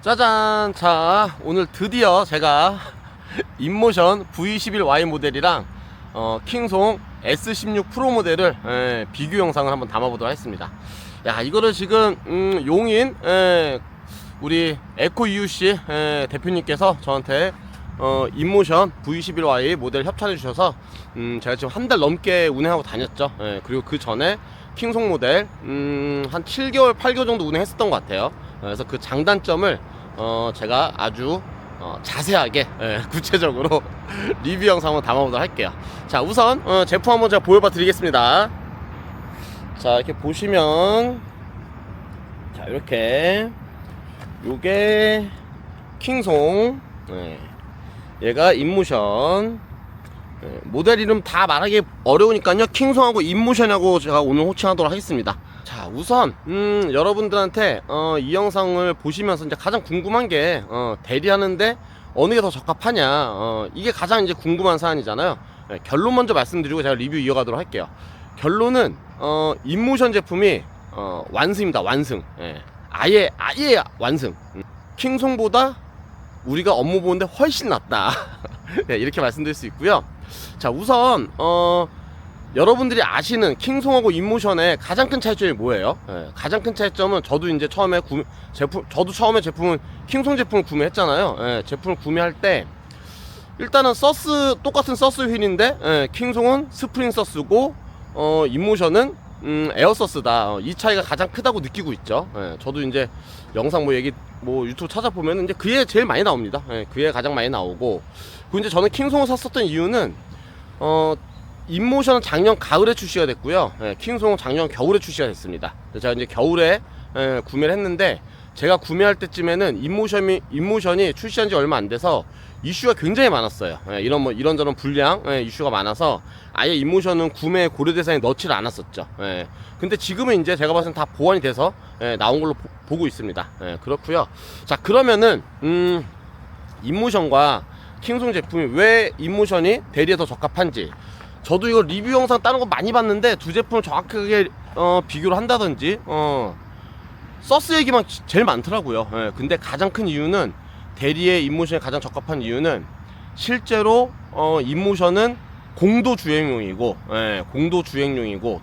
짜잔. 자, 오늘 드디어 제가 인모션 V21Y 모델이랑 킹송 S16 프로 모델을 비교 영상을 한번 담아보도록 하겠습니다. 야, 이거를 지금 용인 우리 에코 EUC 대표님께서 저한테 인모션 V21Y 모델 협찬해 주셔서 제가 지금 한 달 넘게 운행하고 다녔죠. 그리고 그 전에 킹송 모델 한 7개월 8개월 정도 운행했었던 것 같아요. 그래서 그 장단점을 제가 아주 자세하게 구체적으로 리뷰 영상을 담아보도록 할게요. 자, 우선 제품 한번 제가 보여봐 드리겠습니다. 자, 이렇게 보시면, 자, 이렇게 요게 킹송, 얘가 인모션, 모델 이름 다 말하기 어려우니까요, 킹송하고 인모션하고 제가 오늘 호칭하도록 하겠습니다. 자, 우선 여러분들한테 이 영상을 보시면서 이제 가장 궁금한 게 대리하는데 어느 게 더 적합하냐, 이게 가장 이제 궁금한 사안이잖아요. 결론 먼저 말씀드리고 제가 리뷰 이어가도록 할게요. 결론은 인모션 제품이 완승입니다. 완승. 아예 완승. 킹송보다 우리가 업무 보는데 훨씬 낫다. 이렇게 말씀드릴 수 있고요. 자, 우선 여러분들이 아시는 킹송하고 인모션의 가장 큰 차이점이 뭐예요? 가장 큰 차이점은 저도 이제 처음에 저도 처음에 제품은 킹송 제품을 구매했잖아요. 제품을 구매할 때 일단은 똑같은 서스 휠인데 킹송은 스프링 서스고 인모션은 에어 서스다. 이 차이가 가장 크다고 느끼고 있죠. 저도 이제 영상 유튜브 찾아보면 이제 그게 제일 많이 나옵니다. 그게 가장 많이 나오고, 그리고 이제 저는 킹송을 샀었던 이유는 인모션은 작년 가을에 출시가 됐고요. 킹송은 작년 겨울에 출시가 됐습니다. 제가 이제 겨울에 구매를 했는데, 제가 구매할 때쯤에는 인모션이 출시한 지 얼마 안 돼서 이슈가 굉장히 많았어요. 이런저런 불량 이슈가 많아서 아예 인모션은 구매 고려 대상에 넣지를 않았었죠. 근데 지금은 이제 제가 봐서는 다 보완이 돼서 나온 걸로 보고 있습니다. 그렇고요. 자, 그러면은 인모션과 킹송 제품이 왜 인모션이 대리에 더 적합한지, 저도 이거 리뷰 영상 다른 거 많이 봤는데 두 제품을 정확하게 비교를 한다든지 서스 얘기만 제일 많더라고요. 근데 가장 큰 이유는, 대리의 인모션에 가장 적합한 이유는 실제로 인모션은 공도 주행용이고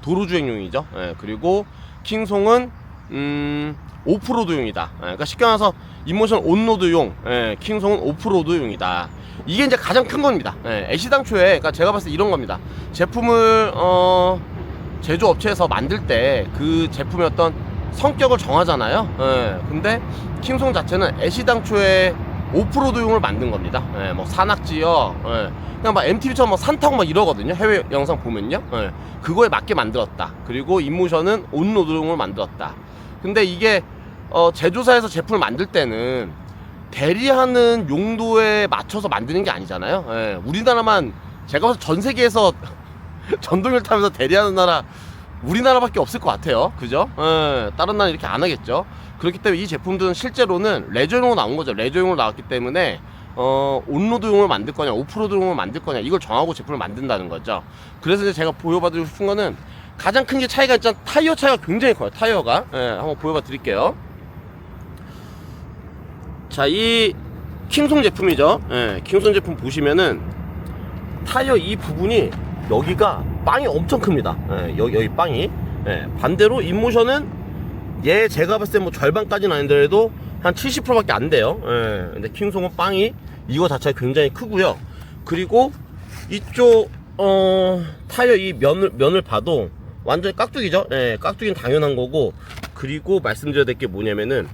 도로 주행용이죠. 그리고 킹송은 오프로드용이다. 그러니까 쉽게 말해서 인모션 온로드용, 킹송은 오프로드용이다. 이게 이제 가장 큰 겁니다. 애시당초에, 그러니까 제가 봤을 때 이런 겁니다. 제품을 제조업체에서 만들 때 그 제품의 어떤 성격을 정하잖아요. 근데 킹송 자체는 애시당초에 오프로드용을 만든 겁니다. 뭐 산악지역, 그냥 막 MTV처럼 산 타고 막 이러거든요. 해외 영상 보면요. 그거에 맞게 만들었다. 그리고 인모션은 온로드용을 만들었다. 근데 이게 제조사에서 제품을 만들 때는 대리하는 용도에 맞춰서 만드는 게 아니잖아요. 우리나라만, 제가 봐서 전 세계에서 전동기를 타면서 대리하는 나라 우리나라밖에 없을 것 같아요. 그죠? 다른 나라 이렇게 안 하겠죠. 그렇기 때문에 이 제품들은 실제로는 레저용으로 나온 거죠. 레저용으로 나왔기 때문에 온로드용을 만들 거냐 오프로드용을 만들 거냐, 이걸 정하고 제품을 만든다는 거죠. 그래서 이제 제가 보여드리고 싶은 거는, 가장 큰 게 차이가 있잖아. 타이어 차이가 굉장히 커요. 타이어가. 한번 보여봐 드릴게요. 자, 이 킹송 제품이죠. 킹송 제품 보시면은 타이어 이 부분이, 여기가 빵이 엄청 큽니다. 여기 빵이. 반대로 인모션은 제가 봤을 때 뭐 절반까지는 아니더라도 한 70%밖에 안 돼요. 근데 킹송은 빵이 이거 자체가 굉장히 크고요. 그리고 이쪽 타이어 이 면을 봐도 완전히 깍두기죠. 깍두기는 당연한 거고, 그리고 말씀드려야 될 게 뭐냐면은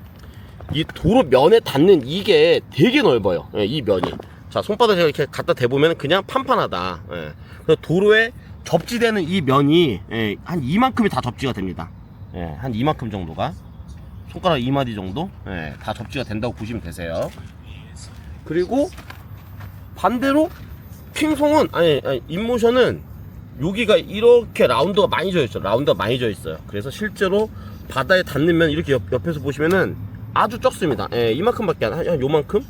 이 도로 면에 닿는 이게 되게 넓어요. 이 면이. 자, 손바닥에 이렇게 갖다 대보면 그냥 판판하다. 도로에 접지되는 이 면이 한 이만큼이 다 접지가 됩니다. 한 이만큼 정도가, 손가락 2마디 정도 다 접지가 된다고 보시면 되세요. 그리고 반대로 킹송은 인모션은 여기가 이렇게 라운드가 많이 져 있어요. 그래서 실제로 바다에 닿는 면 이렇게 옆에서 보시면은 아주 적습니다. 이만큼밖에 한 요만큼.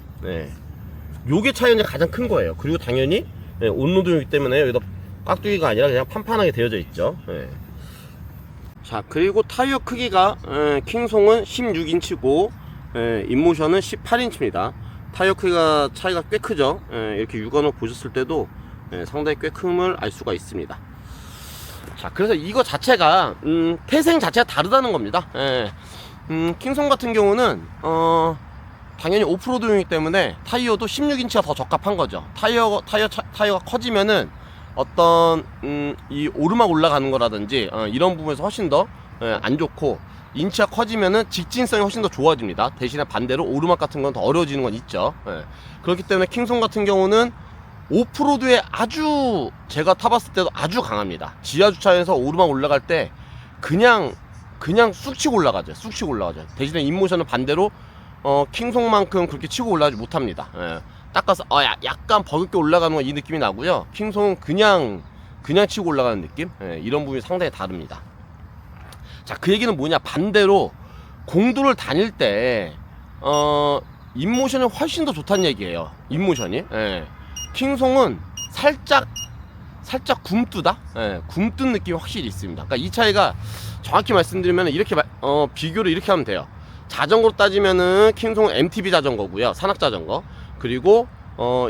요게 차이가 가장 큰 거예요. 그리고 당연히 온로드용이기 때문에 여기다 깍두기가 아니라 그냥 판판하게 되어져 있죠. 자, 그리고 타이어 크기가 킹송은 16인치고 인모션은 18인치입니다. 타이어 크기가 차이가 꽤 크죠. 이렇게 육안으로 보셨을 때도 상당히 꽤 큼을 알 수가 있습니다. 자, 그래서 이거 자체가 태생 자체가 다르다는 겁니다. 킹송 같은 경우는 당연히 오프로드용이기 때문에 타이어도 16인치가 더 적합한 거죠. 타이어가 커지면은 어떤 이 오르막 올라가는 거라든지 이런 부분에서 훨씬 더 안 좋고, 인치가 커지면은 직진성이 훨씬 더 좋아집니다. 대신에 반대로 오르막 같은 건 더 어려워지는 건 있죠. 그렇기 때문에 킹송 같은 경우는 오프로드에 아주, 제가 타봤을 때도 아주 강합니다. 지하주차에서 오르막 올라갈 때 그냥 쑥 치고 올라가죠. 쑥 치고 올라가죠. 대신에 인모션은 반대로 킹송만큼 그렇게 치고 올라가지 못합니다. 닦아서 약간 버겁게 올라가는 건 이 느낌이 나고요. 킹송은 그냥 치고 올라가는 느낌. 이런 부분이 상당히 다릅니다. 자, 그 얘기는 뭐냐, 반대로 공도를 다닐 때 인모션이 훨씬 더 좋다는 얘기예요. 인모션이. 킹송은 살짝 굼뜨다? 굼뜬 느낌이 확실히 있습니다. 그러니까 이 차이가 정확히 말씀드리면 이렇게 비교를 이렇게 하면 돼요. 자전거로 따지면은 킹송은 MTB 자전거고요, 산악 자전거. 그리고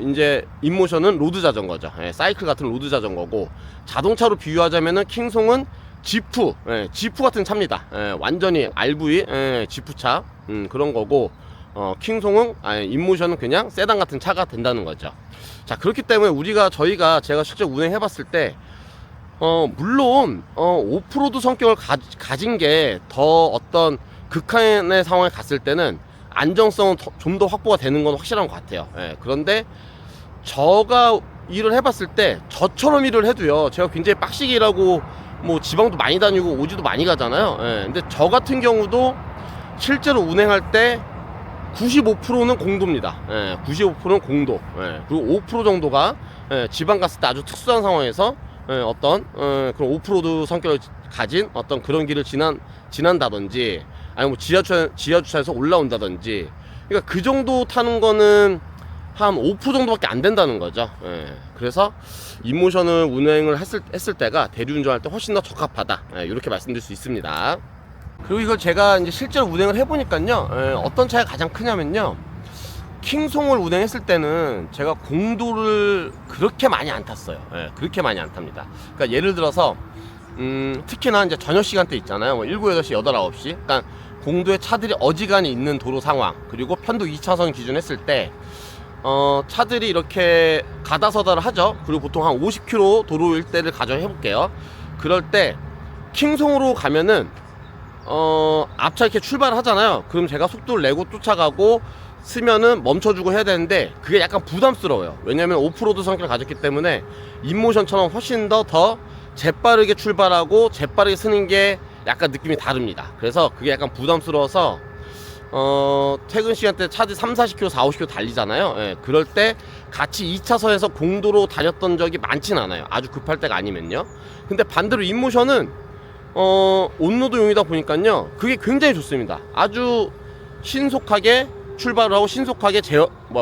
이제 인모션은 로드 자전거죠. 사이클 같은 로드 자전거고, 자동차로 비유하자면은 킹송은 지프 같은 차입니다. 완전히 RV 지프차 그런 거고, 킹송은 인모션은 그냥 세단 같은 차가 된다는 거죠. 자, 그렇기 때문에 제가 실제 운행해 봤을 때 물론 오프로드 성격을 가진 게 더 어떤 극한의 상황에 갔을 때는 안정성은 좀 더 확보가 되는 건 확실한 것 같아요. 그런데 저가 일을 해봤을 때 저처럼 일을 해도요, 제가 굉장히 빡시게 일하고 뭐 지방도 많이 다니고 오지도 많이 가잖아요. 근데 저 같은 경우도 실제로 운행할 때 95%는 공도입니다. 95%는 공도. 그리고 5% 정도가 지방 갔을 때 아주 특수한 상황에서 어떤 그런 오프로드 성격을 가진 어떤 그런 길을 지난다든지, 아니면 뭐 지하주차에서 올라온다든지. 그러니까 그 정도 타는 거는 한 5% 정도밖에 안 된다는 거죠. 그래서 인모션을 운행을 했을 때가 대리운전할 때 훨씬 더 적합하다, 이렇게 말씀드릴 수 있습니다. 그리고 이걸 제가 이제 실제로 운행을 해보니까요, 어떤 차이가 가장 크냐면요, 킹송을 운행했을 때는 제가 공도를 그렇게 많이 안 탔어요. 그렇게 많이 안 탑니다. 그러니까 예를 들어서 특히나 이제 저녁 시간대 있잖아요. 뭐 7, 8시, 8, 9시. 그러니까 공도에 차들이 어지간히 있는 도로 상황, 그리고 편도 2차선 기준 했을 때 차들이 이렇게 가다서다를 하죠. 그리고 보통 한 50km 도로일 때를 가정해 볼게요. 그럴 때 킹송으로 가면은 앞차 이렇게 출발을 하잖아요. 그럼 제가 속도를 내고 쫓아가고 쓰면은 멈춰주고 해야 되는데, 그게 약간 부담스러워요. 왜냐면 오프로드 성격을 가졌기 때문에 인모션처럼 훨씬 더 재빠르게 출발하고 재빠르게 쓰는 게 약간 느낌이 다릅니다. 그래서 그게 약간 부담스러워서 퇴근 시간대 차들이 3, 40km, 4, 50km 달리잖아요. 그럴 때 같이 2차선에서 공도로 다녔던 적이 많진 않아요. 아주 급할 때가 아니면요. 근데 반대로 인모션은 온로드용이다 보니까요, 그게 굉장히 좋습니다. 아주 신속하게 출발을 하고 신속하게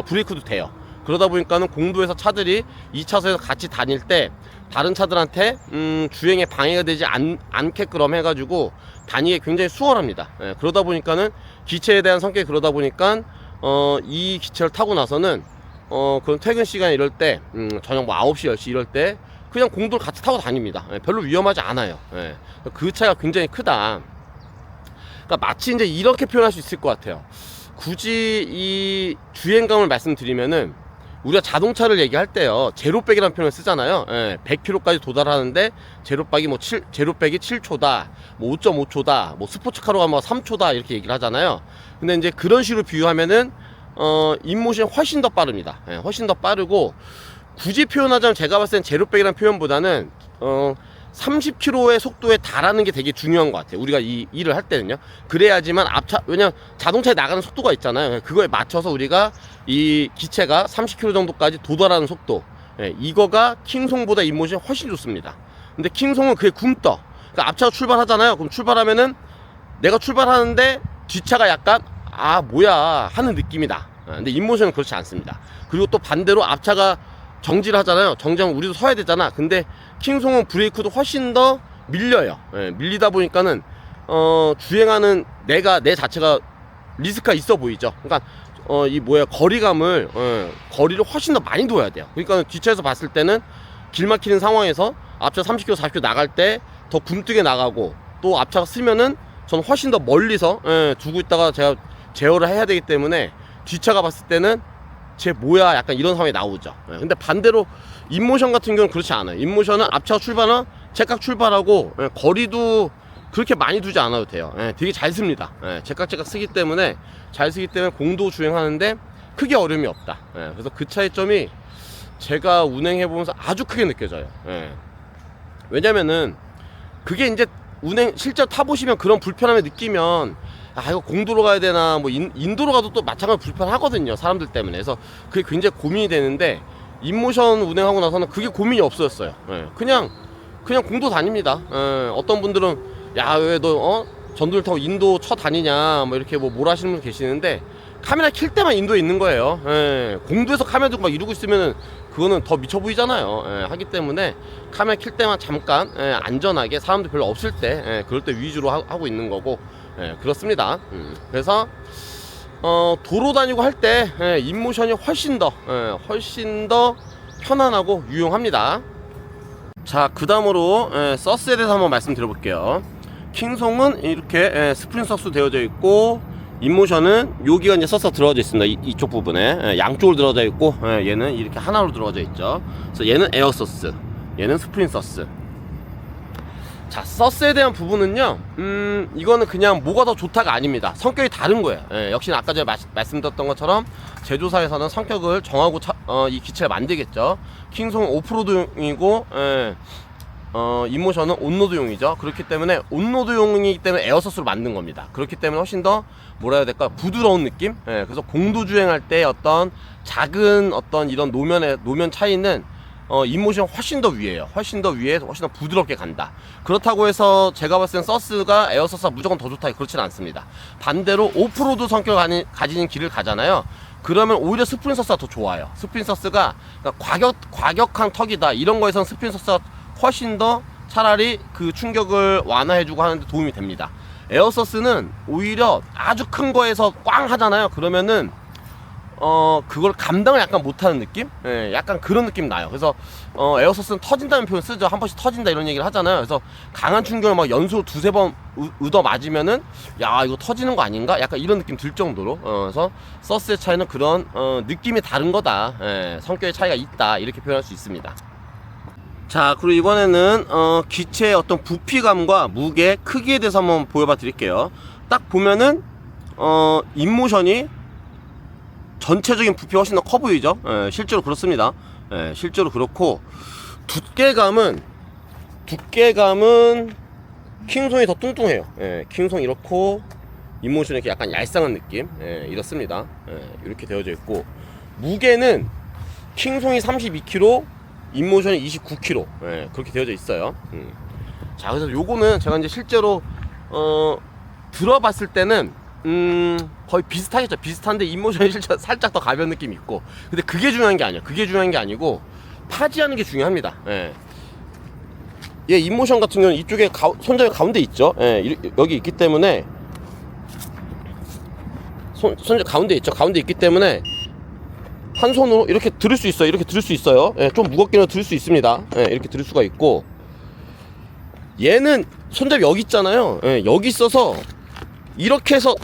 브레이크도 돼요. 그러다 보니까는 공도에서 차들이 2차선에서 같이 다닐 때 다른 차들한테 주행에 방해가 되지 않게끔 해가지고 다니기 굉장히 수월합니다. 그러다 보니까는 기체에 대한 성격이 그러다 보니까 이 기체를 타고 나서는 그런 퇴근 시간 이럴 때 저녁 뭐 9시 10시 이럴 때 그냥 공도를 같이 타고 다닙니다. 별로 위험하지 않아요. 그 차이가 굉장히 크다. 그러니까 마치 이제 이렇게 표현할 수 있을 것 같아요. 굳이 이 주행감을 말씀드리면은, 우리가 자동차를 얘기할 때요, 제로백이라는 표현을 쓰잖아요. 100km까지 도달하는데 제로백이 7초다, 뭐 5.5초다, 뭐 스포츠카로 가면 3초다 이렇게 얘기를 하잖아요. 근데 이제 그런 식으로 비유하면은 인모션이 훨씬 더 빠릅니다. 훨씬 더 빠르고, 굳이 표현하자면 제가 봤을 땐 제로백이라는 표현보다는 30km의 속도에 달하는 게 되게 중요한 것 같아요. 우리가 이 일을 할 때는요. 그래야지만 왜냐면 자동차에 나가는 속도가 있잖아요. 그거에 맞춰서 우리가 이 기체가 30km 정도까지 도달하는 속도, 이거가 킹송보다 인모션이 훨씬 좋습니다. 근데 킹송은 그게 굼떠. 그러니까 앞차가 출발하잖아요. 그럼 출발하면은 내가 출발하는데 뒷차가 약간 뭐야 하는 느낌이다. 근데 인모션은 그렇지 않습니다. 그리고 또 반대로 앞차가 정지를 하잖아요. 정지하면 우리도 서야 되잖아. 근데 킹송은 브레이크도 훨씬 더 밀려요. 밀리다 보니까는 주행하는 내 자체가 리스크가 있어 보이죠. 그러니까 이 뭐야 거리감을 거리를 훨씬 더 많이 둬야 돼요. 그러니까 뒷차에서 봤을 때는 길 막히는 상황에서 앞차 30km 40km 나갈 때 더 굼뜨게 나가고, 또 앞차가 쓰면은 저는 훨씬 더 멀리서 두고 있다가 제가 제어를 해야 되기 때문에 뒷차가 봤을 때는 쟤 뭐야 약간 이런 상황이 나오죠. 근데 반대로 인모션 같은 경우는 그렇지 않아요. 인모션은 앞차가 출발하면 제깍 출발하고 거리도 그렇게 많이 두지 않아도 돼요. 되게 잘 씁니다. 제깍 쓰기 때문에 잘 쓰기 때문에 공도 주행하는데 크게 어려움이 없다. 그래서 그 차이점이 제가 운행해 보면서 아주 크게 느껴져요. 왜냐면은 그게 이제 실제로 타보시면 그런 불편함을 느끼면 이거 공도로 가야 되나, 뭐 인도로 가도 또 마찬가지로 불편하거든요, 사람들 때문에. 그래서 그게 굉장히 고민이 되는데 인모션 운행하고 나서는 그게 고민이 없어졌어요. 그냥 공도 다닙니다. 어떤 분들은 왜 너 전도를 타고 인도 쳐 다니냐 뭐 이렇게 뭘 하시는 분 계시는데, 카메라 킬 때만 인도에 있는 거예요. 공도에서 카메라 들고 막 이러고 있으면은 그거는 더 미쳐 보이잖아요. 하기 때문에 카메라 킬 때만 잠깐 안전하게 사람들 별로 없을 때 그럴 때 위주로 하고 있는 거고, 그렇습니다. 그래서 도로 다니고 할 때 인모션이 훨씬 더 편안하고 유용합니다. 자, 그 다음으로 서스에 대해서 한번 말씀드려볼게요. 킹송은 이렇게 스프링 서스 되어져 있고, 인모션은 여기가 이제 서스가 들어가져 있습니다. 이쪽 부분에 양쪽으로 들어가져 있고, 얘는 이렇게 하나로 들어가져 있죠. 그래서 얘는 에어 서스, 얘는 스프링 서스. 자, 서스에 대한 부분은요, 이거는 그냥 뭐가 더 좋다가 아닙니다. 성격이 다른 거예요. 역시나 아까 제가 말씀드렸던 것처럼 제조사에서는 성격을 정하고 이 기체를 만들겠죠. 킹송은 오프로드용이고, 인모션은 온로드용이죠. 그렇기 때문에 온로드용이기 때문에 에어서스로 만든 겁니다. 그렇기 때문에 훨씬 더 뭐라 해야 될까, 부드러운 느낌. 그래서 공도 주행할 때 어떤 작은 이런 노면 차이는 인모션 훨씬 더 위에요. 훨씬 더 부드럽게 간다. 그렇다고 해서 제가 봤을 땐 서스가 에어서스가 무조건 더 좋다, 그렇진 않습니다. 반대로 오프로드 성격을 가지는 길을 가잖아요. 그러면 오히려 스프링 서스가 더 좋아요. 스프링 서스가 과격한 턱이다, 이런 거에선 스프링 서스가 훨씬 더 차라리 그 충격을 완화해주고 하는데 도움이 됩니다. 에어서스는 오히려 아주 큰 거에서 꽝 하잖아요. 그러면은 그걸 감당을 약간 못하는 느낌? 약간 그런 느낌 나요. 그래서 에어서스는 터진다는 표현 쓰죠. 한 번씩 터진다 이런 얘기를 하잖아요. 그래서 강한 충격을 막 연속으로 두세 번 얻어 맞으면은 이거 터지는 거 아닌가? 약간 이런 느낌 들 정도로. 그래서 서스의 차이는 그런 느낌이 다른 거다, 성격의 차이가 있다, 이렇게 표현할 수 있습니다. 자, 그리고 이번에는 기체의 어떤 부피감과 무게, 크기에 대해서 한번 보여봐 드릴게요. 딱 보면은 인모션이 전체적인 부피가 훨씬 더 커 보이죠. 실제로 그렇습니다. 실제로 그렇고, 두께감은 킹송이 더 뚱뚱해요. 킹송 이렇고, 인모션이 이렇게 약간 얄쌍한 느낌, 이렇습니다. 이렇게 되어져 있고, 무게는 킹송이 32kg, 인모션이 29kg, 그렇게 되어져 있어요. 자, 그래서 요거는 제가 이제 실제로 들어봤을 때는 거의 비슷하겠죠. 비슷한데 인모션이 실제 살짝 더 가벼운 느낌이 있고, 근데 그게 중요한 게 아니에요. 그게 중요한 게 아니고 파지하는 게 중요합니다. 얘 인모션 같은 경우는 이쪽에 손잡이 가운데 있죠. 여기 있기 때문에 손잡이 가운데 있죠. 가운데 있기 때문에 한 손으로 이렇게 들을 수 있어요. 이렇게 들을 수 있어요. 좀 무겁게는 들을 수 있습니다. 이렇게 들을 수가 있고, 얘는 손잡이 여기 있잖아요. 여기 있어서 이렇게 해서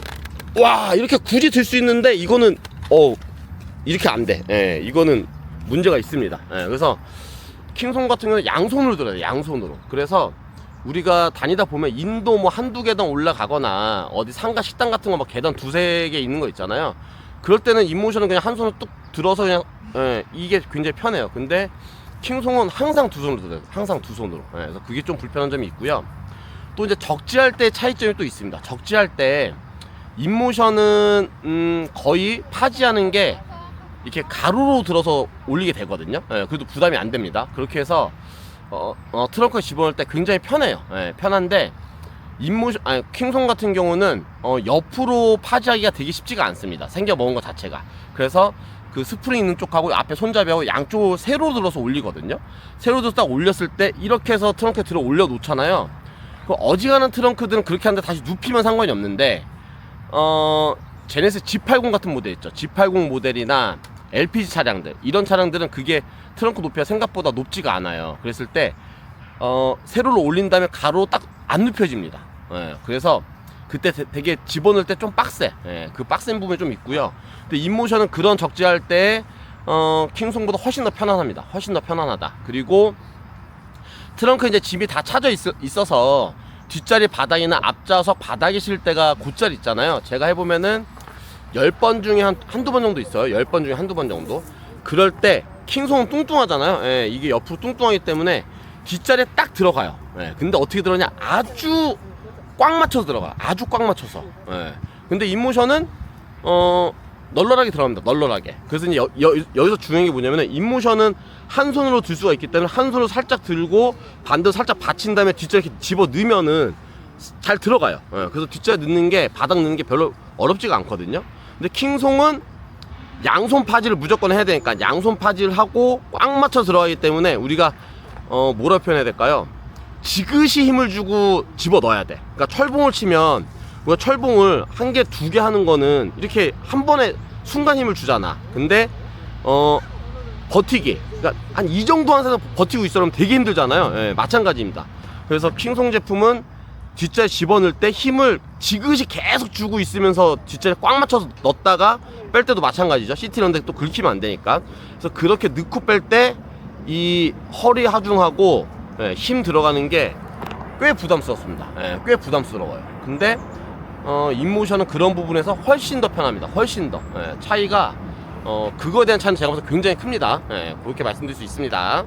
이렇게 굳이 들 수 있는데, 이거는 이렇게 안 돼. 이거는 문제가 있습니다. 그래서 킹송 같은 경우는 양손으로 들어야 돼요. 양손으로. 그래서 우리가 다니다 보면 인도 뭐 한두 계단 올라가거나 어디 상가 식당 같은 거 막 계단 두세 개 있는 거 있잖아요. 그럴 때는 인모션은 그냥 한 손으로 뚝 들어서 그냥 이게 굉장히 편해요. 근데 킹송은 항상 두 손으로 들어요. 항상 두 손으로. 그래서 그게 좀 불편한 점이 있고요. 또 이제 적지할 때 차이점이 또 있습니다. 적지할 때 인모션은 거의 파지하는 게 이렇게 가로로 들어서 올리게 되거든요. 그래도 부담이 안 됩니다. 그렇게 해서 트렁크에 집어넣을 때 굉장히 편해요. 편한데 킹송 같은 경우는 옆으로 파지하기가 되게 쉽지가 않습니다. 생겨 먹은 것 자체가. 그래서 그 스프링 있는 쪽하고 앞에 손잡이하고 양쪽으로 세로 들어서 올리거든요. 세로 들어서 딱 올렸을 때 이렇게 해서 트렁크에 들어 올려 놓잖아요. 그 어지간한 트렁크들은 그렇게 하는데 다시 눕히면 상관이 없는데 제네시스 G80 같은 모델 있죠. G80 모델이나 LPG 차량들, 이런 차량들은 그게 트렁크 높이가 생각보다 높지가 않아요. 그랬을 때 세로로 올린 다음에 가로 딱 안 눕혀집니다. 예, 그래서 그때 되게 집어넣을 때 좀 빡세. 예, 그 빡센 부분이 좀 있고요. 근데 인모션은 그런 적재할 때 킹송보다 훨씬 더 편안합니다. 훨씬 더 편안하다. 그리고 트렁크에 이제 짐이 다 차져 있어서 뒷자리 바닥이나 앞좌석 바닥에 실 때가 곧잘 있잖아요. 제가 해보면은 10번 중에 한두 번 정도 있어요. 10번 중에 한두 번 정도. 그럴 때 킹송은 뚱뚱하잖아요. 예, 이게 옆으로 뚱뚱하기 때문에 뒷자리에 딱 들어가요. 예, 근데 어떻게 들어가냐, 아주 꽉 맞춰서 들어가. 아주 꽉 맞춰서. 예. 근데 인모션은 널널하게 들어갑니다. 널널하게. 그래서 이제 여기서 중요한 게 뭐냐면은, 인모션은 한 손으로 들 수가 있기 때문에 한 손으로 살짝 들고 반대로 살짝 받친 다음에 뒷자리 이렇게 집어 넣으면은 잘 들어가요. 예. 그래서 뒷자리 넣는 게, 바닥 넣는 게 별로 어렵지가 않거든요. 근데 킹송은 양손 파지를 무조건 해야 되니까 양손 파지를 하고 꽉 맞춰 들어가기 때문에 우리가 뭐라 표현해야 될까요? 지그시 힘을 주고 집어 넣어야 돼. 그러니까 철봉을 치면 우리가 철봉을 한 개, 두 개 하는 거는 이렇게 한 번에 순간 힘을 주잖아. 근데 버티기, 그러니까 한 이 정도 한에서 버티고 있으면 되게 힘들잖아요. 예, 마찬가지입니다. 그래서 킹송 제품은 뒷자리 집어넣을 때 힘을 지그시 계속 주고 있으면서 뒷자리 꽉 맞춰서 넣었다가 뺄 때도 마찬가지죠. 시트 이런 데 또 긁히면 안 되니까. 그래서 그렇게 넣고 뺄 때 이 허리 하중하고 힘 들어가는 게 꽤 부담스럽습니다. 꽤 부담스러워요. 근데 인모션은 그런 부분에서 훨씬 더 편합니다. 훨씬 더. 차이가 그거에 대한 차이는 제가 봐서 굉장히 큽니다. 그렇게 말씀드릴 수 있습니다.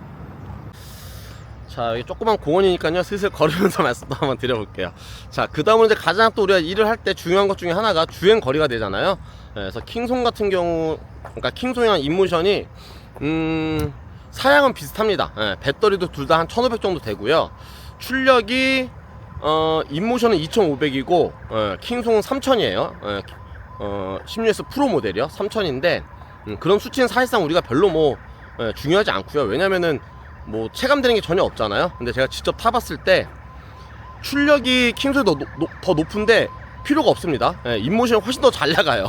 자, 여기 조그만 공원이니까요, 슬슬 걸으면서 말씀도 한번 드려볼게요. 자, 그 다음은 이제 가장 또 우리가 일을 할 때 중요한 것 중에 하나가 주행 거리가 되잖아요. 그래서 킹송 같은 경우, 그러니까 킹송이랑 인모션이 사양은 비슷합니다. 배터리도 둘 다 한 1500 정도 되고요. 출력이 인모션은 2500이고 킹송은 3000이에요. 16S 프로 모델이요. 3000인데 그런 수치는 사실상 우리가 별로 뭐 중요하지 않고요. 왜냐면은 뭐 체감되는 게 전혀 없잖아요. 근데 제가 직접 타봤을 때 출력이 킹송이 더 높은데 필요가 없습니다. 인모션이 훨씬 더 잘 나가요.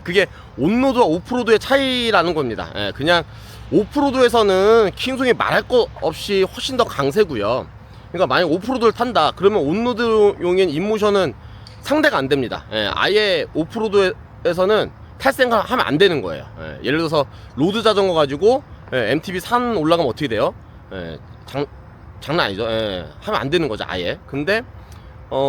그게 온로드와 오프로드의 차이라는 겁니다. 그냥 오프로드에서는 킹송이 말할 것 없이 훨씬 더 강세고요. 그러니까 만약 오프로드를 탄다 그러면 온로드용인 인모션은 상대가 안 됩니다. 아예 오프로드에서는 탈 생각하면 안 되는 거예요. 예를 들어서 로드 자전거 가지고 MTB 산 올라가면 어떻게 돼요? 장난 아니죠. 하면 안 되는 거죠, 아예. 근데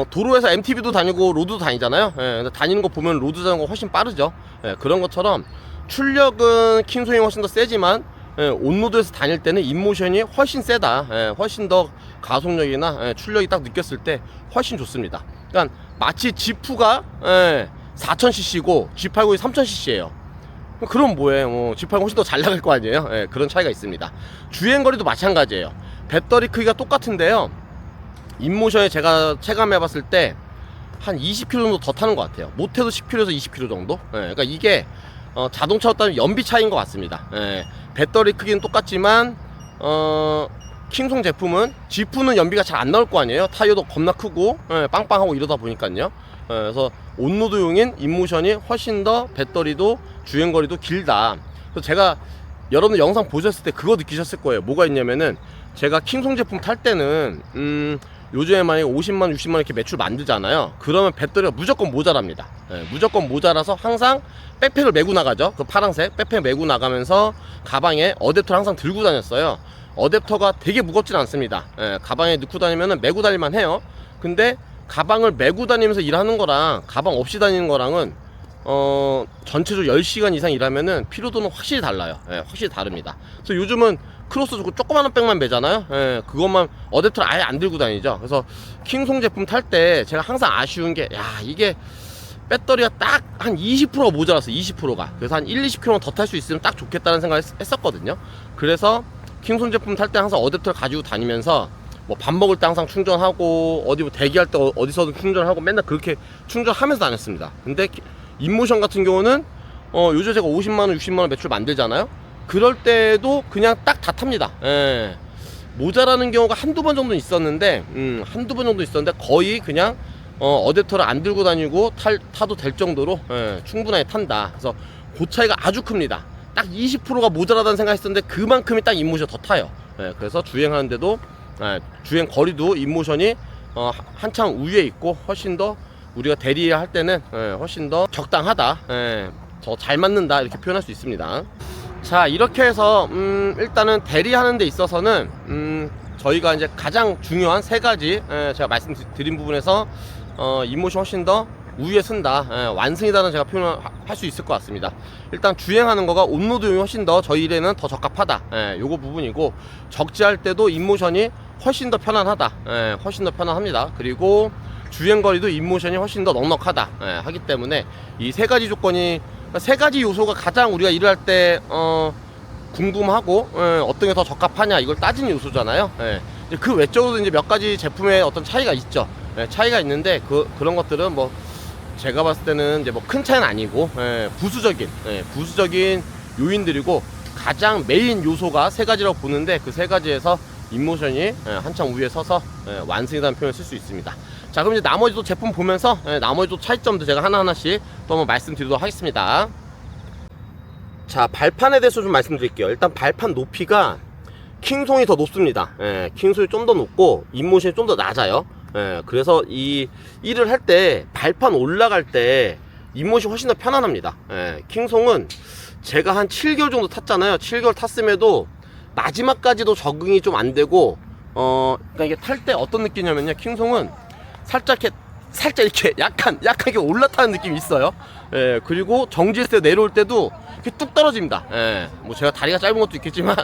도로에서 MTB도 다니고 로드도 다니잖아요. 다니는 거 보면 로드 자전거 훨씬 빠르죠. 그런 것처럼 출력은 킹송이 훨씬 더 세지만 온로드에서 다닐 때는 인모션이 훨씬 세다. 훨씬 더 가속력이나 출력이 딱 느꼈을 때 훨씬 좋습니다. 그러니까 마치 지프가 4000cc고 G80이 3000cc예요. 그럼 뭐해? G80 훨씬 더 잘 나갈 거 아니에요? 그런 차이가 있습니다. 주행거리도 마찬가지예요. 배터리 크기가 똑같은데요, 인모션에 제가 체감해 봤을 때 한 20km 정도 더 타는 것 같아요. 못해도 10km에서 20km 정도. 그러니까 이게 자동차와 따르면 연비 차이인 것 같습니다. 배터리 크기는 똑같지만 킹송 제품은 지프는 연비가 잘 안 나올 거 아니에요. 타이어도 겁나 크고 빵빵하고 이러다 보니까요. 그래서 온로드용인 인모션이 훨씬 더 배터리도 주행거리도 길다. 그래서 제가 여러분들 영상 보셨을 때 그거 느끼셨을 거예요. 뭐가 있냐면은, 제가 킹송 제품 탈 때는 요즘에 만약에 50만 60만 이렇게 매출 만들잖아요. 그러면 배터리가 무조건 모자랍니다. 무조건 모자라서 항상 백팩을 메고 나가죠. 그 파란색 백팩 메고 나가면서 가방에 어댑터를 항상 들고 다녔어요. 어댑터가 되게 무겁진 않습니다. 가방에 넣고 다니면 메고 다닐만 해요. 근데 가방을 메고 다니면서 일하는 거랑 가방 없이 다니는 거랑은 전체적으로 10시간 이상 일하면은 피로도는 확실히 달라요. 확실히 다릅니다. 그래서 요즘은 크로스 좋고 조그마한 백만 매잖아요. 그것만 어댑터를 아예 안 들고 다니죠. 그래서 킹송 제품 탈 때 제가 항상 아쉬운 게, 이게 배터리가 딱 한 20%가 모자랐어. 20%가. 그래서 한 1-20km 더 탈 수 있으면 딱 좋겠다는 생각을 했었거든요. 그래서 킹송 제품 탈 때 항상 어댑터를 가지고 다니면서 뭐 밥 먹을 때 항상 충전하고 어디 뭐 대기할 때 어디서든 충전하고 맨날 그렇게 충전하면서 다녔습니다. 근데 인모션 같은 경우는 요즘 제가 50만원 60만원 매출 만들잖아요. 그럴 때도 그냥 딱 다 탑니다. 모자라는 경우가 한두 번 정도 있었는데 거의 그냥 어댑터를 안 들고 다니고 타도 될 정도로 충분하게 탄다. 그래서 그 차이가 아주 큽니다. 딱 20%가 모자라다는 생각했었는데 그만큼이 딱 인모션 더 타요. 그래서 주행하는데도 주행 거리도 인모션이 한참 우위에 있고 훨씬 더 우리가 대리할 때는 훨씬 더 적당하다, 더 잘 맞는다 이렇게 표현할 수 있습니다. 자, 이렇게 해서 일단은 대리하는 데 있어서는 저희가 이제 가장 중요한 세 가지 제가 말씀드린 부분에서 인모션 훨씬 더 우위에 쓴다, 완승이다는 제가 표현을 할 수 있을 것 같습니다. 일단 주행하는 거가 온로드용이 훨씬 더 저희 일에는 더 적합하다, 요거 부분이고, 적재할 때도 인모션이 훨씬 더 편안하다, 훨씬 더 편안합니다. 그리고 주행거리도 인모션이 훨씬 더 넉넉하다, 하기 때문에 이 세 가지 조건이, 세 가지 요소가 가장 우리가 일을 할 때 궁금하고 어떤 게 더 적합하냐 이걸 따지는 요소잖아요. 그 외적으로도 이제 몇 가지 제품의 어떤 차이가 있죠. 차이가 있는데 그런 것들은 뭐 제가 봤을 때는 이제 뭐 큰 차이는 아니고 부수적인 요인들이고, 가장 메인 요소가 세 가지라고 보는데 그 세 가지에서 인모션이 한참 우위에 서서 완승이라는 표현을 쓸 수 있습니다. 자, 그럼 이제 나머지 또 제품 보면서 나머지 또 차이점도 제가 하나하나씩 또 한번 말씀드리도록 하겠습니다. 자, 발판에 대해서 좀 말씀드릴게요. 일단 발판 높이가 킹송이 더 높습니다. 킹송이 좀 더 높고 인모션이 좀 더 낮아요. 그래서 이 일을 할 때 발판 올라갈 때 인모션이 훨씬 더 편안합니다. 킹송은 제가 한 7개월 정도 탔잖아요. 7개월 탔음에도 마지막까지도 적응이 좀 안 되고, 그러니까 이게 탈 때 어떤 느낌이냐면요, 킹송은 살짝 이렇게 약하게 올라타는 느낌이 있어요. 그리고 정지했을 때 내려올 때도 이렇게 뚝 떨어집니다. 뭐 제가 다리가 짧은 것도 있겠지만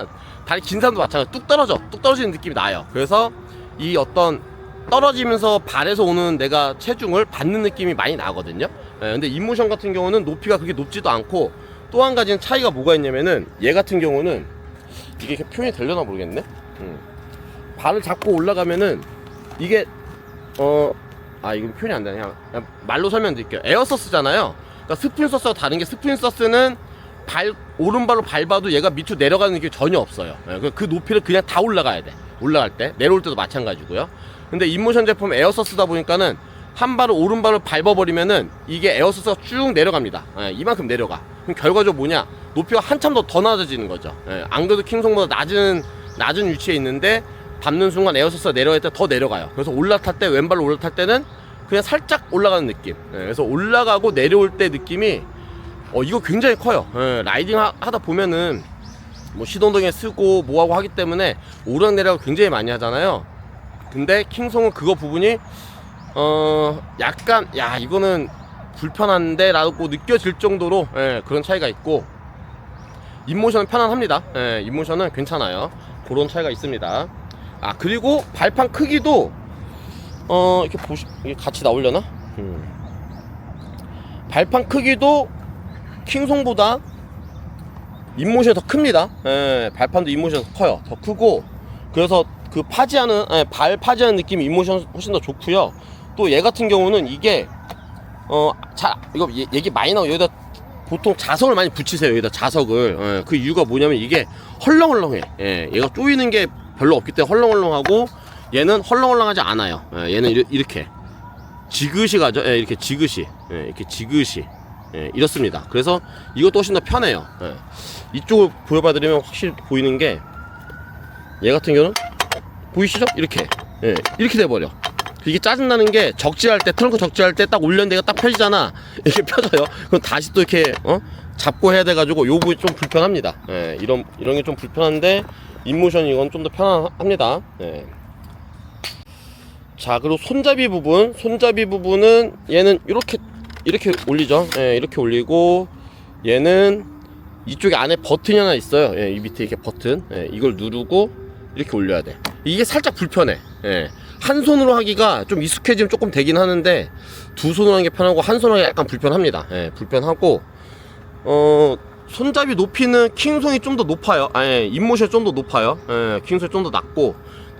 다리 긴 사람도 마찬가지로 뚝 떨어지는 느낌이 나요. 그래서 이 어떤 떨어지면서 발에서 오는 내가 체중을 받는 느낌이 많이 나거든요. 근데 인모션 같은 경우는 높이가 그렇게 높지도 않고, 또 한 가지는 차이가 뭐가 있냐면은, 얘 같은 경우는 이게 이렇게 표현이 되려나 모르겠네. 발을 잡고 올라가면은 이게 이건 표현이 안 되네. 그냥 말로 설명드릴게요. 에어서스잖아요. 그러니까 스프링서스와 다른 게, 스프링서스는 오른발로 밟아도 얘가 밑으로 내려가는 느낌이 전혀 없어요. 그 높이를 그냥 다 올라가야 돼. 올라갈 때, 내려올 때도 마찬가지고요. 근데 인모션 제품 에어서스다 보니까는 한 발을, 오른발을 밟아버리면은 이게 에어서스가 쭉 내려갑니다. 이만큼 내려가. 그럼 결과적으로 뭐냐, 높이가 한참 더 낮아지는 거죠. 안 그래도 킹송보다 낮은 위치에 있는데 밟는 순간 에어서스가 내려갈 때 더 내려가요. 그래서 올라탈 때, 왼발로 올라탈 때는 그냥 살짝 올라가는 느낌. 그래서 올라가고 내려올 때 느낌이 이거 굉장히 커요. 라이딩 하다 보면은 뭐 시동등에 쓰고 뭐하고 하기 때문에 오르락내리락 굉장히 많이 하잖아요. 근데 킹송은 그거 부분이 약간 이거는 불편한데 라고 느껴질 정도로 그런 차이가 있고, 인모션은 편안합니다. 인모션은 괜찮아요. 그런 차이가 있습니다. 그리고 발판 크기도 이게 같이 나오려나? 발판 크기도 킹송보다 인모션이 더 큽니다. 발판도 인모션이 더 커요. 더 크고, 그래서 그 발 파지하는 느낌이 인모션 훨씬 더 좋고요. 또 얘 같은 경우는 이게 이거 얘기 많이 나오고, 여기다 보통 자석을 많이 붙이세요. 여기다 자석을. 그 이유가 뭐냐면 이게 헐렁헐렁해. 얘가 조이는 게 별로 없기 때문에 헐렁헐렁하고, 얘는 헐렁헐렁하지 않아요. 얘는 이렇게 지그시 가죠. 이렇게 지그시, 이렇습니다. 그래서 이것도 훨씬 더 편해요. 이쪽을 보여봐드리면 확실히 보이는 게, 얘 같은 경우는 보이시죠? 이렇게 돼버려. 이게 짜증나는 게, 트렁크 적재할 때 딱 올렸는데 딱 펴지잖아. 이렇게 펴져요. 그럼 다시 또 이렇게 잡고 해야 돼가지고 요 부분이 좀 불편합니다. 이런 게 좀 불편한데, 인모션 이건 좀 더 편합니다. 자, 그리고 손잡이 부분은 얘는 이렇게 올리죠. 이렇게 올리고, 얘는 이쪽에 안에 버튼이 하나 있어요. 이 밑에 이렇게 버튼. 이걸 누르고 이렇게 올려야 돼. 이게 살짝 불편해. 한 손으로 하기가 좀 익숙해지면 조금 되긴 하는데, 두 손으로 하는 게 편하고 한 손으로 하기가 약간 불편합니다. 불편하고, 손잡이 높이는 킹송이 좀 더 높아요. 인모션이 좀 더 높아요. 킹송이 좀 더 낮고,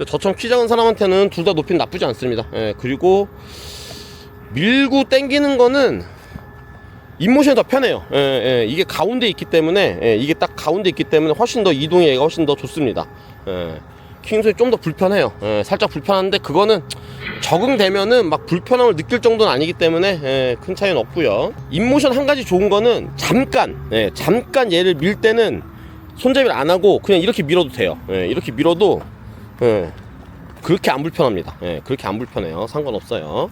저처럼 키 작은 사람한테는 둘 다 높이는 나쁘지 않습니다. 그리고 밀고 당기는 거는 인모션이 더 편해요. 이게 가운데 있기 때문에, 이게 딱 가운데 있기 때문에 훨씬 더 이동이 훨씬 더 좋습니다. 킹송이 좀 더 불편해요. 살짝 불편한데 그거는 적응되면은 막 불편함을 느낄 정도는 아니기 때문에 큰 차이는 없고요. 인모션 한 가지 좋은 거는 잠깐 얘를 밀 때는 손잡이를 안 하고 그냥 이렇게 밀어도 돼요. 이렇게 밀어도 그렇게 안 불편합니다. 그렇게 안 불편해요. 상관없어요.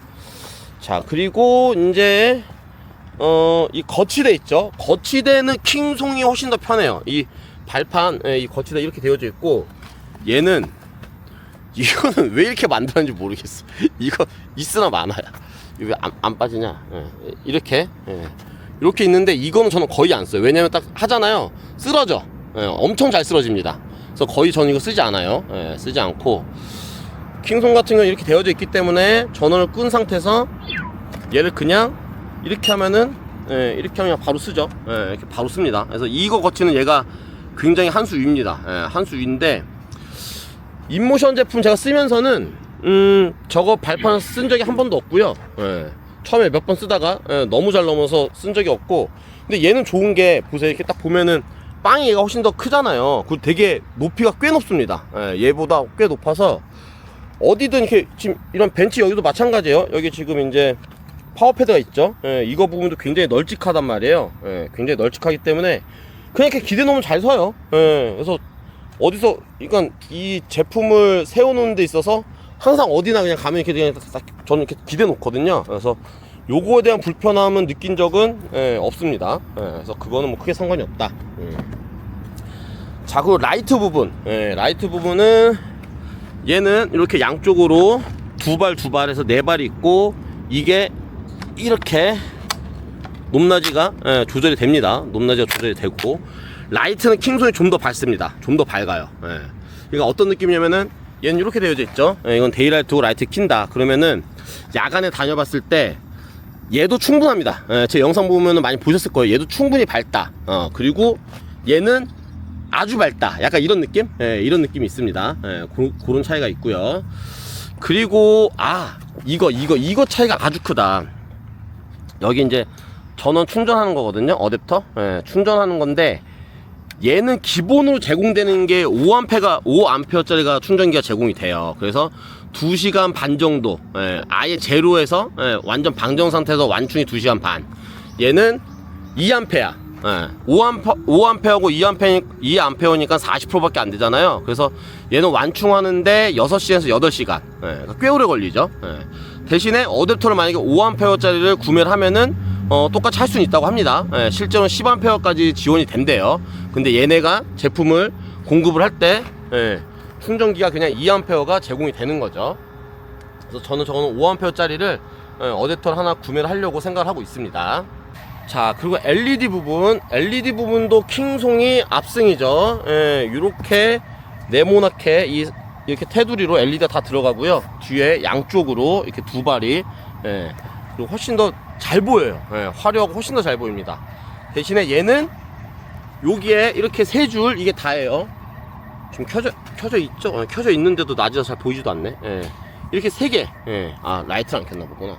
자, 그리고 이제 이 거치대 있죠. 거치대는 킹송이 훨씬 더 편해요. 이 발판, 이 거치대 이렇게 되어져 있고, 얘는 이거는 왜 이렇게 만들었는지 모르겠어. 이거 있으나 마나야. 이거 왜 안 빠지냐? 이렇게 이렇게 있는데 이거는 저는 거의 안 써요. 왜냐면 딱 하잖아요. 쓰러져. 엄청 잘 쓰러집니다. 그래서 거의 저는 이거 쓰지 않아요. 쓰지 않고, 킹송 같은 경우는 이렇게 되어져 있기 때문에 전원을 끈 상태에서 얘를 그냥 이렇게 하면은 이렇게 하면 바로 쓰죠. 이렇게 바로 씁니다. 그래서 이거 거치는 얘가 굉장히 한 수 위입니다. 한 수 위인데, 인모션 제품 제가 쓰면서는 저거 발판 쓴 적이 한 번도 없고요. 처음에 몇 번 쓰다가 너무 잘 넘어서 쓴 적이 없고, 근데 얘는 좋은 게 보세요. 이렇게 딱 보면은 빵이 얘가 훨씬 더 크잖아요. 그리고 되게 높이가 꽤 높습니다. 얘보다 꽤 높아서 어디든 이렇게, 지금 이런 벤치 여기도 마찬가지예요. 여기 지금 이제 파워패드가 있죠. 이거 부분도 굉장히 널찍하단 말이에요. 굉장히 널찍하기 때문에 그냥 이렇게 기대 놓으면 잘 서요. 그래서 어디서, 그러니까 이 제품을 세워놓는 데 있어서 항상 어디나 그냥 가면 이렇게 그냥 딱 저는 이렇게 기대 놓거든요. 그래서 요거에 대한 불편함은 느낀 적은 없습니다. 그래서 그거는 뭐 크게 상관이 없다. 자, 그리고 라이트 부분. 라이트 부분은 얘는 이렇게 양쪽으로 두 발에서 네 발이 있고, 이게 이렇게 높낮이가 조절이 됩니다. 높낮이가 조절이 되고, 라이트는 킹송이 좀 더 밝습니다. 좀 더 밝아요. 그러니까 어떤 느낌이냐면은, 얘는 이렇게 되어져 있죠. 이건 데이라이트고 라이트 킨다. 그러면은 야간에 다녀봤을 때 얘도 충분합니다. 제 영상 보면은 많이 보셨을 거예요. 얘도 충분히 밝다. 그리고 얘는 아주 밝다. 약간 이런 느낌? 이런 느낌이 있습니다. 그런 차이가 있고요. 그리고 이거 차이가 아주 크다. 여기 이제 전원 충전하는 거거든요. 어댑터. 충전하는 건데, 얘는 기본으로 제공되는 게 5A짜리가 충전기가 제공이 돼요. 그래서 2시간 반 정도, 아예 제로에서 완전 방정 상태에서 완충이 2시간 반. 얘는 2A, 5A하고 2A니까 40%밖에 안 되잖아요. 그래서 얘는 완충하는데 6시에서 8시간, 그러니까 꽤 오래 걸리죠. 대신에 어댑터를 만약에 5A짜리를 구매를 하면은 똑같이 할 수는 있다고 합니다. 실제로는 10A까지 지원이 된대요. 근데 얘네가 제품을 공급을 할 때 충전기가 그냥 2A가 제공이 되는 거죠. 그래서 저는 저거는 5A짜리를 어댑터를 하나 구매를 하려고 생각을 하고 있습니다. 자, 그리고 LED 부분도 킹송이 압승이죠. 이렇게 네모나게 이렇게 테두리로 LED가 다 들어가고요. 뒤에 양쪽으로 이렇게 두 발이, 그리고 훨씬 더 잘 보여요. 화려하고 훨씬 더 잘 보입니다. 대신에 얘는 여기에 이렇게 세 줄, 이게 다예요. 지금 켜져 있죠? 켜져 있는데도 낮이라 잘 보이지도 않네. 이렇게 세 개. 라이트를 안 켰나 보구나.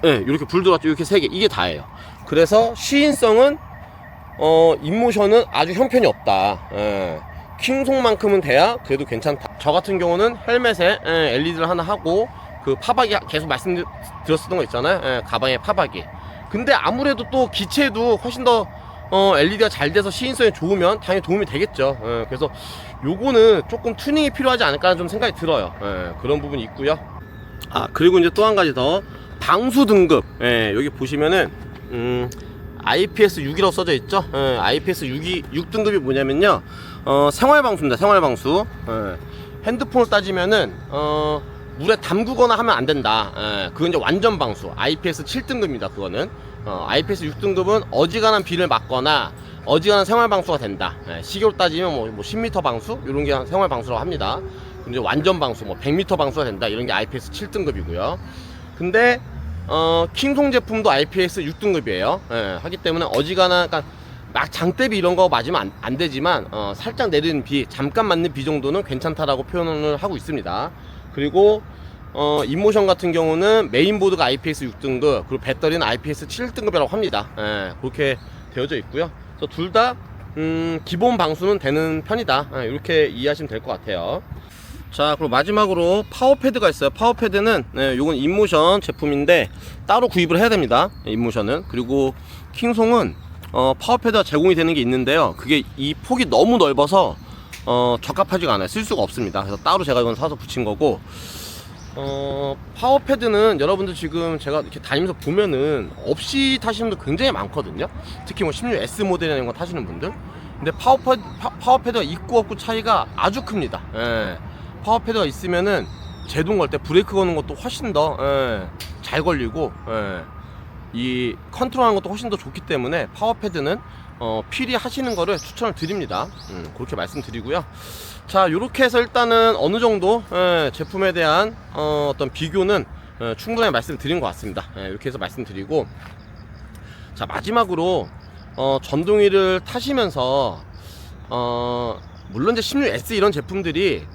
이렇게 불 들어왔죠. 이렇게 세 개. 이게 다예요. 그래서 시인성은 인모션은 아주 형편이 없다. 킹송만큼은 돼야 그래도 괜찮다. 저 같은 경우는 헬멧에 LED를 하나 하고, 그 파박이 계속 말씀드렸었던 거 있잖아요. 가방에 파박이. 근데 아무래도 또 기체도 훨씬 더 LED가 잘 돼서 시인성이 좋으면 당연히 도움이 되겠죠. 그래서 요거는 조금 튜닝이 필요하지 않을까 좀 생각이 들어요. 그런 부분이 있고요. 그리고 이제 또 한 가지 더, 방수 등급. 여기 보시면은 IPS 6이라고 써져 있죠. IPS 6등급이 뭐냐면요, 생활방수입니다. 생활방수. 핸드폰을 따지면은 물에 담그거나 하면 안 된다. 그건 이제 완전 방수. IPS 7등급입니다. 그거는 IPS 6등급은 어지간한 비를 맞거나 어지간한 생활 방수가 된다. 시계로 따지면 뭐 10m 방수 이런 게 생활 방수라고 합니다. 근데 완전 방수, 뭐 100m 방수가 된다. 이런 게 IPS 7등급이고요. 근데 킹송 제품도 IPS 6등급이에요. 하기 때문에 어지간한, 그러니까 막 장대비 이런 거 맞으면 안 되지만 살짝 내리는 비, 잠깐 맞는 비 정도는 괜찮다라고 표현을 하고 있습니다. 그리고 인모션 같은 경우는 메인보드가 IPS 6등급, 그리고 배터리는 IPS 7등급이라고 합니다. 그렇게 되어져 있고요. 그래서 둘 다 기본 방수는 되는 편이다. 이렇게 이해하시면 될 것 같아요. 자, 그리고 마지막으로 파워패드가 있어요. 파워패드는 요건 인모션 제품인데 따로 구입을 해야 됩니다. 인모션은. 그리고 킹송은 파워패드가 제공이 되는 게 있는데요. 그게 이 폭이 너무 넓어서 적합하지가 않아요. 쓸 수가 없습니다. 그래서 따로 제가 이건 사서 붙인 거고, 파워패드는 여러분들 지금 제가 이렇게 다니면서 보면은 없이 타시는 분들 굉장히 많거든요. 특히 뭐 16S 모델이나 이런 거 타시는 분들. 근데 파워패드가 있고 없고 차이가 아주 큽니다. 예. 파워패드가 있으면은 제동 걸 때 브레이크 거는 것도 훨씬 더 잘 걸리고, 이 컨트롤하는 것도 훨씬 더 좋기 때문에 파워패드는 필히 하시는 거를 추천을 드립니다. 그렇게 말씀드리고요. 자, 요렇게 해서 일단은 어느 정도 제품에 대한 어떤 비교는 충분히 말씀드린 것 같습니다. 이렇게 해서 말씀드리고, 자, 마지막으로 전동휠을 타시면서 물론 이제 16S 이런 제품들이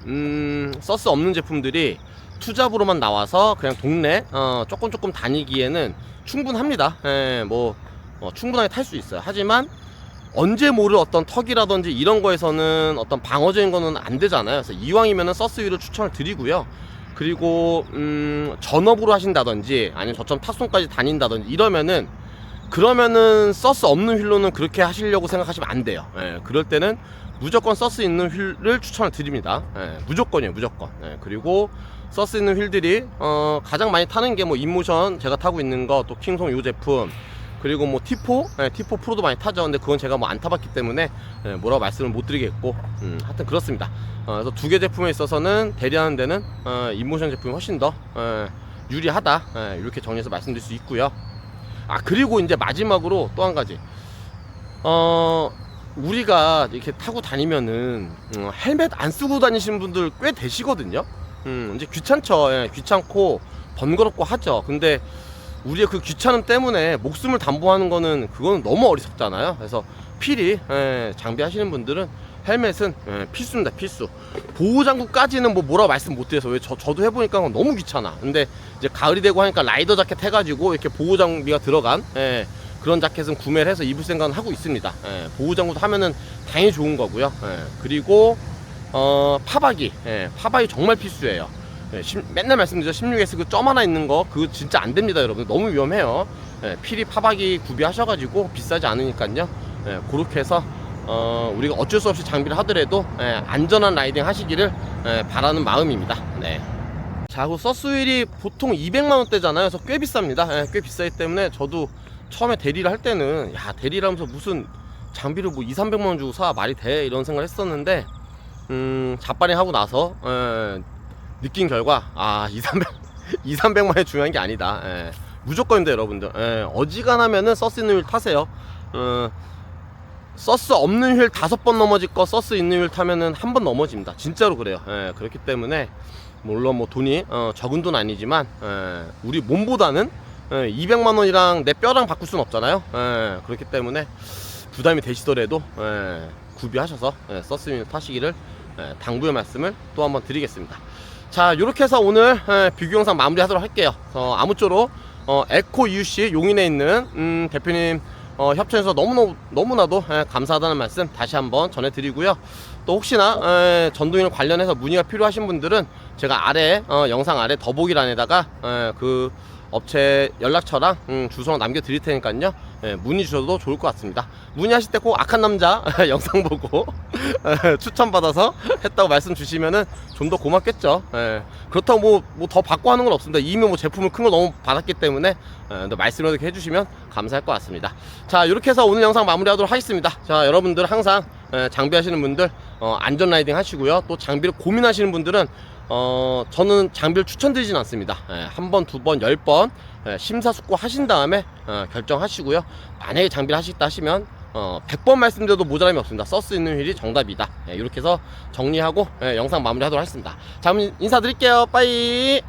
서스 없는 제품들이 투잡으로만 나와서 그냥 동네 조금 다니기에는 충분합니다. 충분하게 탈 수 있어요. 하지만 언제 모를 어떤 턱이라든지 이런 거에서는 어떤 방어적인 거는 안 되잖아요. 그래서 이왕이면은 서스 휠을 추천을 드리고요. 그리고 전업으로 하신다든지 아니면 저처럼 탁송까지 다닌다든지 이러면은, 그러면은 서스 없는 휠로는 그렇게 하시려고 생각하시면 안 돼요. 그럴 때는 무조건 서스 있는 휠을 추천을 드립니다. 무조건이에요, 무조건. 그리고 서스 있는 휠들이 가장 많이 타는 게 뭐 인모션 제가 타고 있는 거, 또 킹송 요 제품, 그리고 뭐 T4, T4 프로도 많이 타죠. 근데 그건 제가 뭐 안 타봤기 때문에 뭐라고 말씀을 못 드리겠고, 하여튼 그렇습니다. 그래서 두 개 제품에 있어서는 대리하는 데는 인모션 제품이 훨씬 더 유리하다, 이렇게 정리해서 말씀드릴 수 있고요. 그리고 이제 마지막으로 또 한 가지, 우리가 이렇게 타고 다니면은 헬멧 안 쓰고 다니시는 분들 꽤 되시거든요. 이제 귀찮죠. 귀찮고 번거롭고 하죠. 근데 우리의 그 귀찮음 때문에 목숨을 담보하는 거는, 그거는 너무 어리석잖아요. 그래서 필히 장비하시는 분들은 헬멧은 필수입니다. 필수. 보호장구까지는 뭐라고 말씀 못 드려서, 왜 저도 해보니까 너무 귀찮아. 근데 이제 가을이 되고 하니까 라이더 자켓 해가지고 이렇게 보호장비가 들어간 그런 자켓은 구매를 해서 입을 생각은 하고 있습니다. 보호장구도 하면은 당연히 좋은 거고요. 그리고 파박이, 파박이 정말 필수예요. 맨날 말씀드리죠. 16S 그 점 하나 있는 거, 그거 진짜 안 됩니다, 여러분. 너무 위험해요. 필히 파박이 구비하셔가지고 비싸지 않으니까요. 그렇게 해서 우리가 어쩔 수 없이 장비를 하더라도 안전한 라이딩 하시기를 바라는 마음입니다. 네. 자, 그 서스 휠이 보통 200만원대잖아요. 그래서 꽤 비쌉니다. 꽤 비싸기 때문에 저도 처음에 대리를 할 때는, 야, 대리를 하면서 무슨 장비를 뭐 200~300만원 주고 사, 말이 돼? 이런 생각을 했었는데, 자빠링 하고 나서 느낀 결과, 200~300만원이 중요한 게 아니다. 무조건입니다, 여러분들. 어지간하면은 서스 있는 휠 타세요. 서스 없는 휠 5번 넘어질 거 서스 있는 휠 타면은 한 번 넘어집니다. 진짜로 그래요. 그렇기 때문에 물론 뭐 돈이 적은 돈 아니지만 우리 몸보다는 200만원이랑 내 뼈랑 바꿀 수는 없잖아요. 그렇기 때문에 부담이 되시더라도 구비하셔서 서스 휠 타시기를 당부의 말씀을 또 한번 드리겠습니다. 자, 이렇게 해서 오늘 비교 영상 마무리 하도록 할게요. 아무쪼록 에코 EUC 용인에 있는 대표님 협찬해서 너무나도 감사하다는 말씀 다시 한번 전해드리고요. 또 혹시나 전동휠 관련해서 문의가 필요하신 분들은 제가 아래 영상 아래 더보기란에다가 그 업체 연락처랑 주소 남겨드릴 테니까요. 문의 주셔도 좋을 것 같습니다. 문의하실 때 꼭 악한 남자 영상 보고 추천받아서 했다고 말씀 주시면은 좀 더 고맙겠죠. 그렇다고 뭐 더 받고 하는 건 없습니다. 이미 뭐 제품을 큰 걸 너무 받았기 때문에 말씀을 이렇게 해주시면 감사할 것 같습니다. 자, 이렇게 해서 오늘 영상 마무리하도록 하겠습니다. 자, 여러분들 항상 장비하시는 분들 안전 라이딩 하시고요. 또 장비를 고민하시는 분들은 저는 장비를 추천드리진 않습니다. 한 번, 두 번, 10번 심사숙고 하신 다음에 결정하시고요. 만약에 장비를 하시겠다 하시면 100번 말씀드려도 모자람이 없습니다. 서스 있는 휠이 정답이다. 이렇게 해서 정리하고 영상 마무리하도록 하겠습니다. 자, 그럼 인사드릴게요. 빠이.